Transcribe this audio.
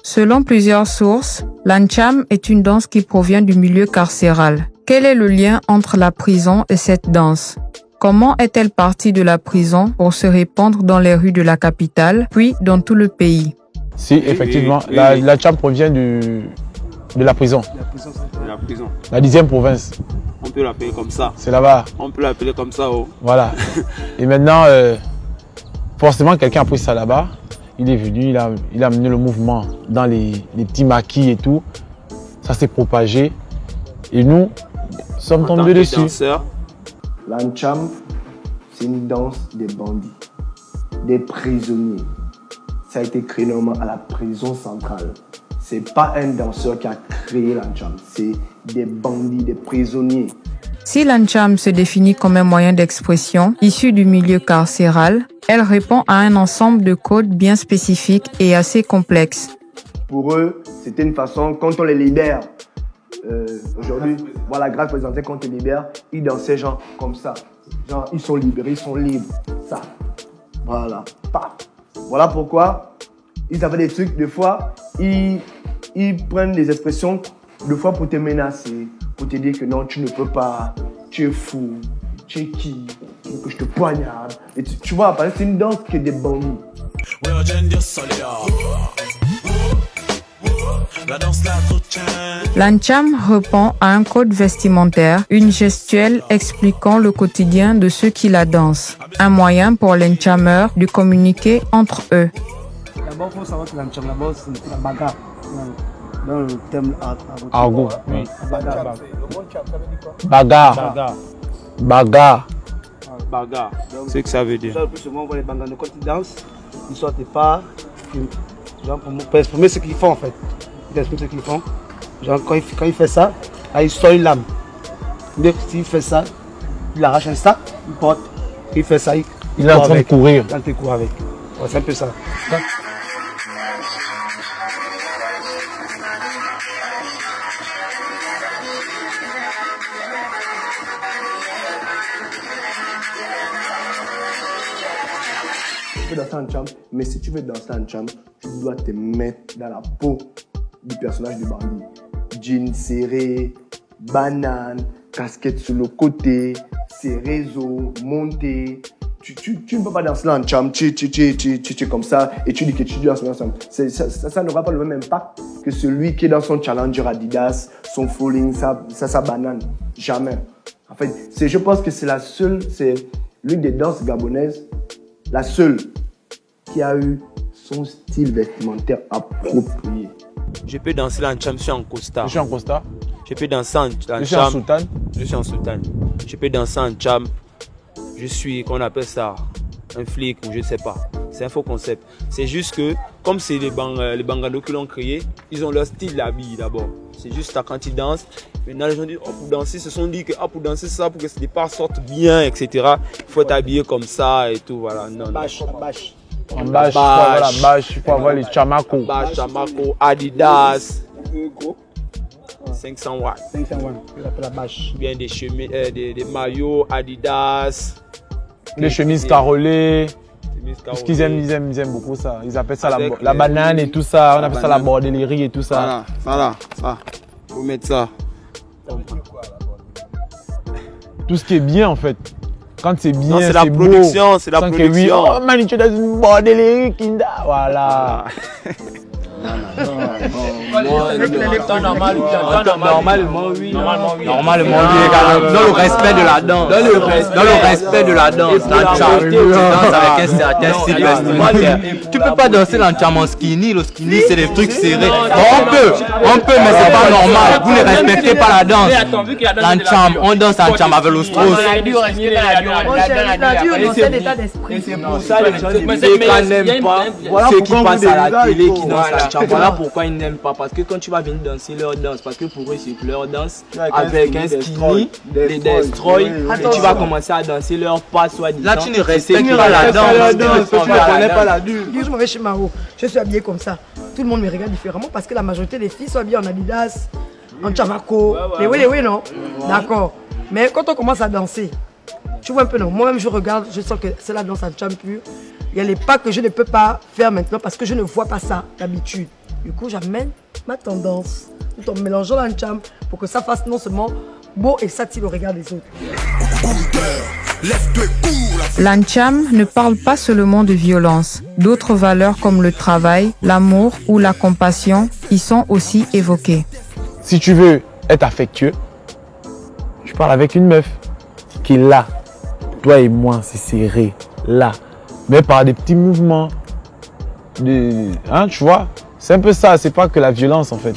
Selon plusieurs sources, l'Ancham est une danse qui provient du milieu carcéral. Quel est le lien entre la prison et cette danse? Comment est-elle partie de la prison pour se répandre dans les rues de la capitale, puis dans tout le pays? Si, effectivement, l'Ancham provient de la prison. La prison. La 10e province. On peut l'appeler comme ça. C'est là-bas. On peut l'appeler comme ça. Oh. Voilà. Et maintenant, forcément, quelqu'un a pris ça là-bas. Il est venu, il a amené le mouvement dans les petits maquis et tout. Ça s'est propagé. Et nous sommes tombés dessus. L'Ancham, c'est une danse des bandits, des prisonniers. Ça a été créé normalement à la prison centrale. C'est pas un danseur qui a créé l'Ancham, c'est des bandits, des prisonniers. Si l'Ancham se définit comme un moyen d'expression issu du milieu carcéral, elle répond à un ensemble de codes bien spécifiques et assez complexes. Pour eux, c'était une façon, quand on les libère, aujourd'hui, voilà, grâce présenté, quand on les libère, ils dansaient genre comme ça. Genre, ils sont libérés, ils sont libres. Ça. Voilà. Paf. Voilà pourquoi ils avaient des trucs, des fois, ils prennent des expressions, des fois pour te menacer, pour te dire que non, tu ne peux pas, tu es fou, tu es qui, tu veux que je te poignarde. Et tu vois, c'est une danse qui est des bandits. L'Ancham répond à un code vestimentaire, une gestuelle expliquant le quotidien de ceux qui la dansent, un moyen pour les Anchameurs de communiquer entre eux. D'abord, il faut savoir que l'Ancham, d'abord, c'est la bagarre. Dans le thème argot. Oui. Bagarre. Bagarre. Bagarre. C'est ce que ça veut dire. Le plus souvent, on voit les banganos quand ils dansent, ils sortent pas. Genre pour exprimer ce qu'ils font en fait. Ils expriment ce qu'ils font. Genre quand il fait ça, là, il sort une lame. Mais s'il fait ça, il arrache un sac, il porte. Il fait ça, il est en train de courir. Il est en train de courir avec. Ouais, c'est un peu ça. Tu peux danser en Ancham, mais si tu veux danser en Ancham, tu dois te mettre dans la peau du personnage du bandit. Jeans serrés, banane, casquette sur le côté, ses réseaux, montés. Tu ne peux pas danser en Ancham, tu es comme ça et tu dis que tu danses ensemble. Ça n'aura pas le même impact que celui qui est dans son Challenger Adidas, son Falling, sa banane. Jamais. En fait, je pense que c'est l'une des danses gabonaises, la seule qui a eu son style vestimentaire approprié. Je peux danser l'Ancham, je suis en costard. Je suis en costard. Je peux danser en Ancham. Je suis en soutane. Je suis en soutane. Je peux danser en Ancham. Je suis, qu'on appelle ça, un flic ou je ne sais pas. C'est un faux concept. C'est juste que, comme c'est les banganos qui l'ont créé, ils ont leur style d'habit d'abord. C'est juste ça, quand ils dansent. Maintenant, les gens disent, oh, pour danser, se sont dit que pour danser ça, pour que ce départ sorte bien, etc. Il faut être habillé comme ça et tout. Voilà. Non, bâche. En bâche, il faut avoir la bâche, il faut avoir les chamacos. Bâche, chamaco, Adidas. 500 watts. 500 watts, il appelle la bâche. Bien des maillots, Adidas. Les chemises carolées. Parce qu'ils aiment beaucoup ça. Ils appellent ça la banane et tout ça. On appelle ça la bordellerie et tout ça. Ça. Faut mettre ça. Tout ce qui est bien en fait. Quand c'est bien, c'est la production, c'est la production. Oui, oh man, tu es dans une bordellerie, Kinda. Voilà. Normalement, oui. Normalement, oui. Dans le respect de la danse. Dans le respect de la danse. L'Ancham, tu danses avec un certain style vestimentaire. Tu peux pas danser l'Ancham en skinny. Le skinny, c'est des trucs serrés. On peut, mais c'est pas normal. Vous ne respectez pas la danse. L'Ancham, on danse l'Ancham avec le strauss. C'est pour ça les gens n'aiment pas ceux qui passent à la télé qui dansent l'Ancham. Voilà pourquoi ils n'aiment pas. Parce que quand tu vas venir danser leur danse, parce que pour eux c'est leur danse avec un skinny, des destroy, et tu vas commencer à danser leur pas soi-disant. Là tu ne respectes pas la danse. Tu ne connais pas la danse. Je m'en vais chez Maro, je suis habillée comme ça. Tout le monde me regarde différemment parce que la majorité des filles sont habillées en Adidas, en Chamaco. Les oui, non. D'accord. Mais quand on commence à danser, tu vois un peu non. Moi-même je regarde, je sens que c'est la danse en Cham pure. Il y a les pas que je ne peux pas faire maintenant parce que je ne vois pas ça d'habitude. Du coup, j'amène ma tendance tout en mélangeant l'ancham pour que ça fasse non seulement beau et s'attire au regard des autres. L'ancham ne parle pas seulement de violence. D'autres valeurs comme le travail, l'amour ou la compassion y sont aussi évoquées. Si tu veux être affectueux, tu parles avec une meuf qui est là. Toi et moi, c'est serré, là. Mais par des petits mouvements. Tu vois, c'est un peu ça, c'est pas que la violence en fait.